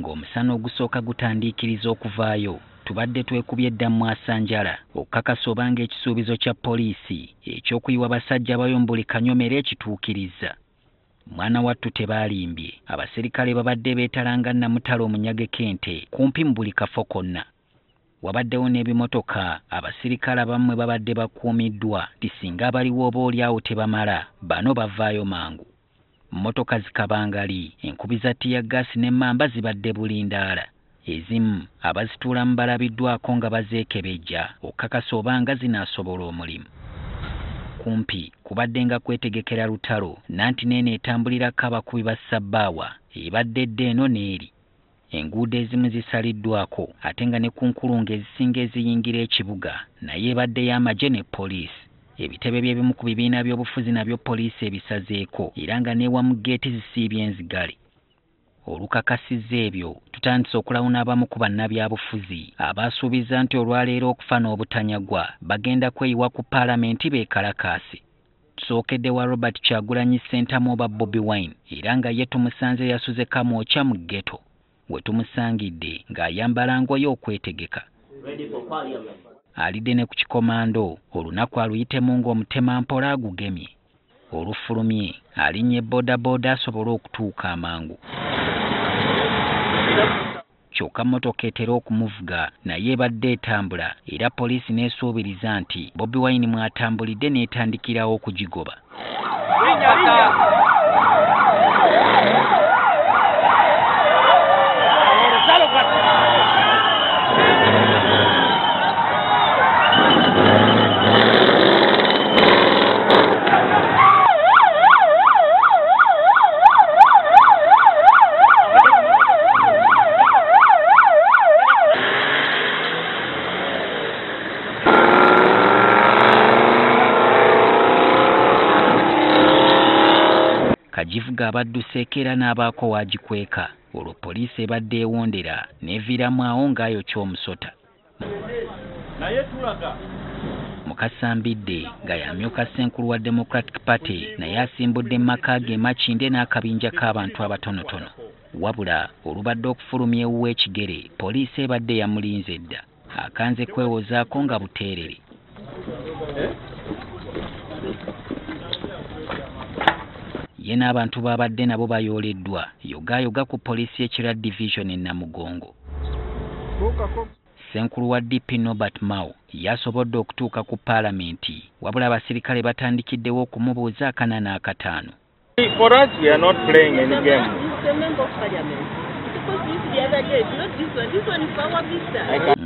ng'omusana ogusooka gutandiikiriza okuvaayo tubadde twekubye dda mu asanjala okukakasa obanga ekisuubizo kya poliisi eky'okuyiwa basajja abayo mu buli kanyomero ekituukiriza. Mwana wattu tebaalimbye, abaserikale babadde beetalanga namutala omunyage kente kumpi mu buli kafo konna. Wabaddewo n'ebimotoka abaserikale abammwe babadde bakuumiddwa ti singa abaliwo oba oliawo tebamala bano bavaayo mangu. Mmotoka zikabangali, enkubi za tiyaggaasi n'emmamba zibadde bulindaala. Ezimu abazituulamu balabiddwako nga bazeekebejja okukakasa obanga zinaasobola omulimu. Kumpi kubadde nga kwetegekera lutalo nanti neeno etambulirako abakubi ba ssabbaawa ebadde edda eno n'eri. Enguudo ezimu zisaliddwako ate nga ne ku nkulungo ezisinga eziyingira ekibuga naye ebadde y'Amagye ne poliisi. Ebitebe by'ebimu ku bibiina by'obufuzi nabyo poliisi ebisazeeko era nga ne wamu geeti zisiibye enzigale. Olukakasizza ebyo tutandise okulawuna abamu ku bannabyabufuzi abaasuubiza nti olwaleero okufa n'obutanyagwa bagenda kweyiwa ku Palamenti beekalakaase. Tusookedde wa Robert Kyagulanyi Ssentamu oba Bobi Wine era nga ye tumusanze yasuze kamwokya mu ghetto we tumusangidde ng'ayambala ngoye okwetegeka. Alidde ne ku kikomando olunaku aluyitemu ng'omutemampola agugemye. Olufulumye alinnye bodaboda asobole okutuuka amangu. Kyokka mmotoka etera okumuvuga naye ebadde etambula era poliisi n'esuubiriza nti Bobi Wine mwatambulidde n'etandikirawo okugigoba. Kagivuga abadduseeko era n'abaako waagikweka olwo poliisi ebadde ewondera n'eviiramu awo ng'ayokya omusota. Mukasa Mbidde nga y'amyuka ssenkulu wa Democratic Party naye asimbudde mu maka ge Makinde n'akabinja k'abantu abatonotono. Wabula olubadde okufulumya ewuwa ekigere poliisi ebadde yamulinze dda akanze kwewozaako nga buteerere. Ye n'abantu babadde nabo bayooleddwa yogayoga ku poliisi y'ekira division e Namugongo. Ssenkulu wa DP Nobert Mao yasobodde okutuuka ku Palamenti wabula abaserikale batandikiddewo okumubuuza akanana akataano. For us, we are not playing any game.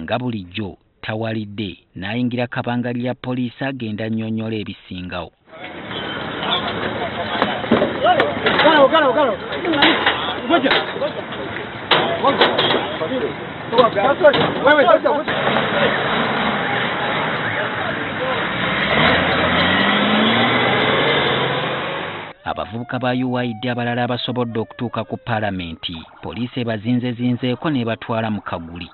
Nga bulijjo tawalidde n'ayingira kabanga lya poliisi agenda nnyonnyola ebisingawo. Abavubuka ba UID abalala abasobodde okutuuka ku Palamenti poliisi ebazinzeeko ne batwala mu kaguli.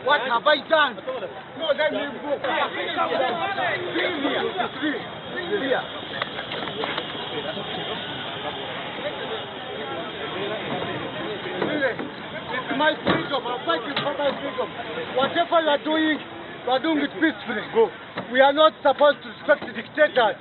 What have I done? No, let me go. Here. It's my freedom. I'm fighting for my freedom. Whatever you are doing it peacefully. Go. We are not supposed to respect the dictators.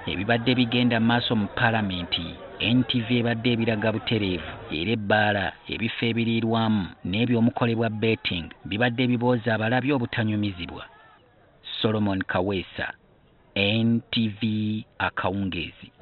Ebibadde bigenda maaso mu Palamenti, NTV ebadde ebiraga butereevu era ebbaala ebifo ebiriirwamu n'ebyomukolebwa betting bibadde bibooza abalabye obutanyumizibwa. Solomon Kaweesa, NTV Akawungezi.